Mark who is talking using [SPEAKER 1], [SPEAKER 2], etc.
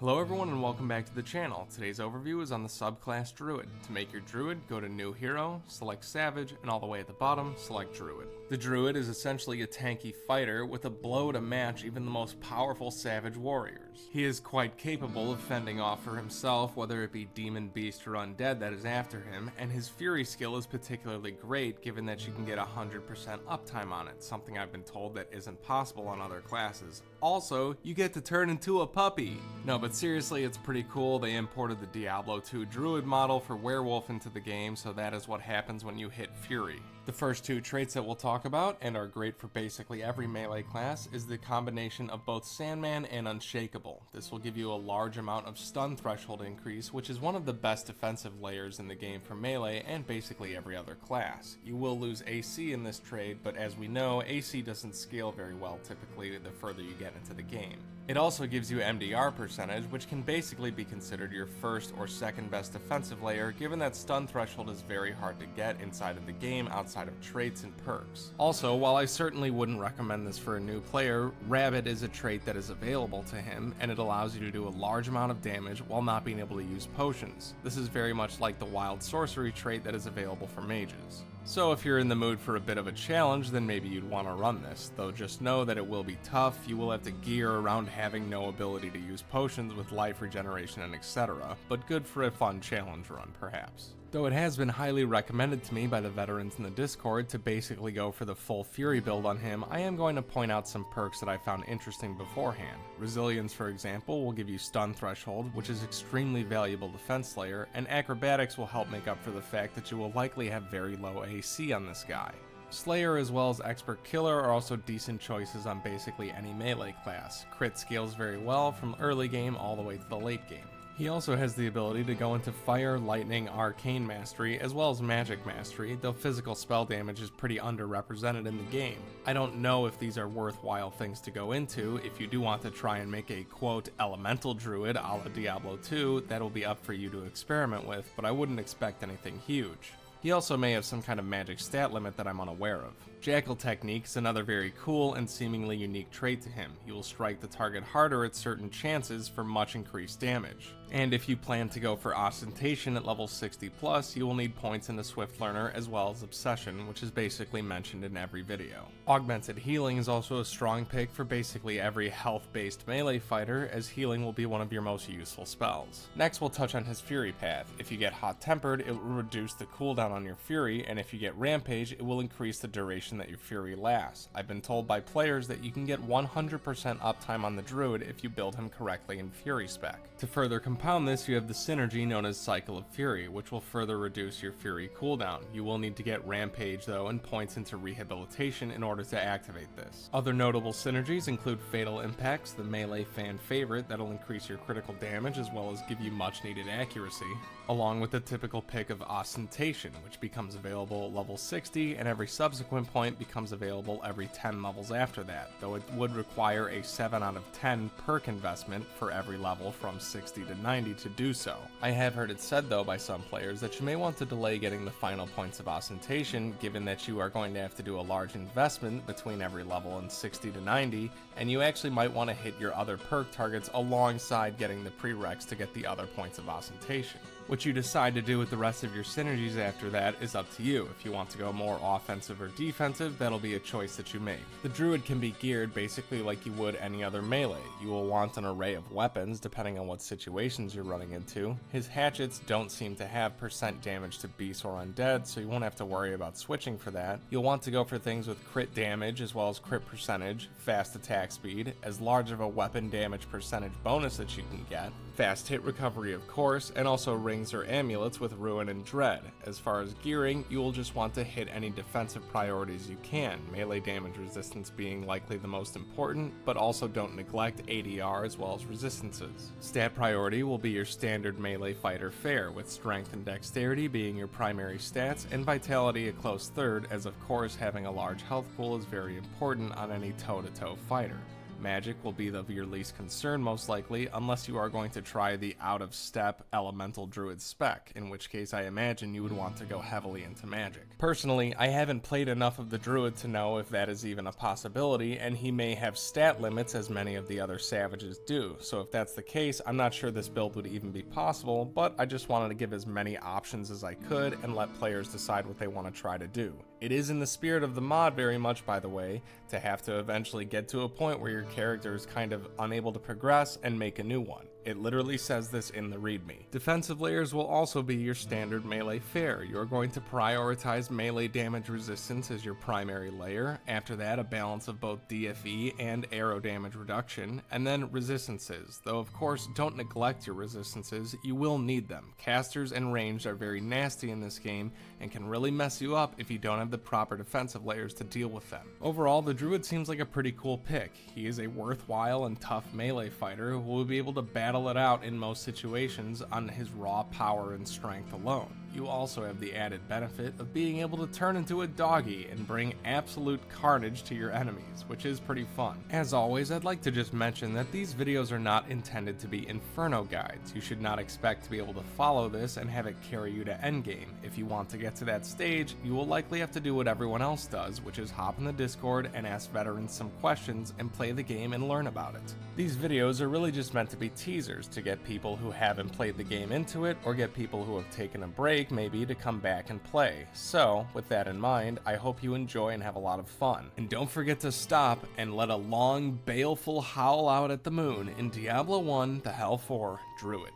[SPEAKER 1] Hello everyone and welcome back to the channel. Today's overview is on the subclass Druid. To make your Druid, go to New Hero, select Savage, and all the way at the bottom, select Druid. The Druid is essentially a tanky fighter with a blow to match even the most powerful Savage warriors. He is quite capable of fending off for himself, whether it be demon, beast, or undead that is after him, and his Fury skill is particularly great given that you can get 100% uptime on it, something I've been told that isn't possible on other classes. Also, you get to turn into a puppy! No, but seriously, it's pretty cool. They imported the Diablo 2 Druid model for Werewolf into the game, so that is what happens when you hit Fury. The first two traits that we'll talk about, and are great for basically every melee class, is the combination of both Sandman and Unshakable. This will give you a large amount of stun threshold increase, which is one of the best defensive layers in the game for melee and basically every other class. You will lose AC in this trade, but as we know, AC doesn't scale very well typically the further you get into the game. It also gives you MDR percentage, which can basically be considered your first or second best defensive layer, given that stun threshold is very hard to get inside of the game outside of traits and perks. Also, while I certainly wouldn't recommend this for a new player, Rabbit is a trait that is available to him, and it allows you to do a large amount of damage while not being able to use potions. This is very much like the Wild Sorcery trait that is available for mages. So if you're in the mood for a bit of a challenge, then maybe you'd want to run this, though just know that it will be tough. You will have to gear around having no ability to use potions with life regeneration and etc., but good for a fun challenge run perhaps. Though it has been highly recommended to me by the veterans in the Discord to basically go for the full Fury build on him, I am going to point out some perks that I found interesting beforehand. Resilience, for example, will give you stun threshold, which is extremely valuable defense layer, and acrobatics will help make up for the fact that you will likely have very low AC on this guy. Slayer as well as Expert Killer are also decent choices on basically any melee class. Crit scales very well from early game all the way to the late game. He also has the ability to go into Fire, Lightning, Arcane Mastery, as well as Magic Mastery, though physical spell damage is pretty underrepresented in the game. I don't know if these are worthwhile things to go into. If you do want to try and make a quote elemental druid a la Diablo 2, that'll be up for you to experiment with, but I wouldn't expect anything huge. He also may have some kind of magic stat limit that I'm unaware of. Jackal Technique is another very cool and seemingly unique trait to him. He will strike the target harder at certain chances for much increased damage. And if you plan to go for Ostentation at level 60+, you will need points in the Swift Learner as well as Obsession, which is basically mentioned in every video. Augmented Healing is also a strong pick for basically every health-based melee fighter, as healing will be one of your most useful spells. Next we'll touch on his Fury path. If you get Hot-Tempered, it will reduce the cooldown on your Fury, and if you get Rampage, it will increase the duration that your Fury lasts. I've been told by players that you can get 100% uptime on the Druid if you build him correctly in Fury spec. To further compound this, you have the synergy known as Cycle of Fury, which will further reduce your Fury cooldown. You will need to get Rampage though and points into Rehabilitation in order to activate this. Other notable synergies include Fatal Impacts, the melee fan favorite that'll increase your critical damage as well as give you much needed accuracy, along with the typical pick of Ostentation, which becomes available at level 60, and every subsequent point becomes available every 10 levels after that, though it would require a 7 out of 10 perk investment for every level from 60 to 90 to do so. I have heard it said though by some players that you may want to delay getting the final points of Ostentation, given that you are going to have to do a large investment between every level in 60 to 90, and you actually might want to hit your other perk targets alongside getting the prereqs to get the other points of Ostentation. What you decide to do with the rest of your synergies after that is up to you. If you want to go more offensive or defensive, that'll be a choice that you make. The Druid can be geared basically like you would any other melee. You will want an array of weapons depending on what situations you're running into. His hatchets don't seem to have percent damage to beasts or undead, so you won't have to worry about switching for that. You'll want to go for things with crit damage as well as crit percentage, fast attack speed, as large of a weapon damage percentage bonus that you can get, fast hit recovery of course, and also rings or amulets with Ruin and Dread. As far as gearing, you will just want to hit any defensive priorities you can, melee damage resistance being likely the most important, but also don't neglect ADR as well as resistances. Stat priority will be your standard melee fighter fare, with strength and dexterity being your primary stats, and vitality a close third, as of course having a large health pool is very important on any toe-to-toe fighter. Magic will be of your least concern most likely, unless you are going to try the out-of-step elemental druid spec, in which case I imagine you would want to go heavily into magic. Personally, I haven't played enough of the druid to know if that is even a possibility, and he may have stat limits as many of the other savages do, so if that's the case, I'm not sure this build would even be possible, but I just wanted to give as many options as I could and let players decide what they want to try to do. It is in the spirit of the mod very much, by the way, to have to eventually get to a point where your character is kind of unable to progress and make a new one. It literally says this in the README. Defensive layers will also be your standard melee fare. You're going to prioritize melee damage resistance as your primary layer, after that a balance of both DFE and arrow damage reduction, and then resistances, though of course don't neglect your resistances, you will need them. Casters and ranged are very nasty in this game and can really mess you up if you don't have the proper defensive layers to deal with them. Overall, the Druid seems like a pretty cool pick. He is a worthwhile and tough melee fighter who will be able to battle it out in most situations on his raw power and strength alone. You also have the added benefit of being able to turn into a doggy and bring absolute carnage to your enemies, which is pretty fun. As always, I'd like to just mention that these videos are not intended to be inferno guides. You should not expect to be able to follow this and have it carry you to endgame. If you want to get to that stage, you will likely have to do what everyone else does, which is hop in the Discord and ask veterans some questions and play the game and learn about it. These videos are really just meant to be teasers to get people who haven't played the game into it, or get people who have taken a break maybe to come back and play. So, with that in mind, I hope you enjoy and have a lot of fun. And don't forget to stop and let a long, baleful howl out at the moon in Diablo 1: The Hell 4 Druid.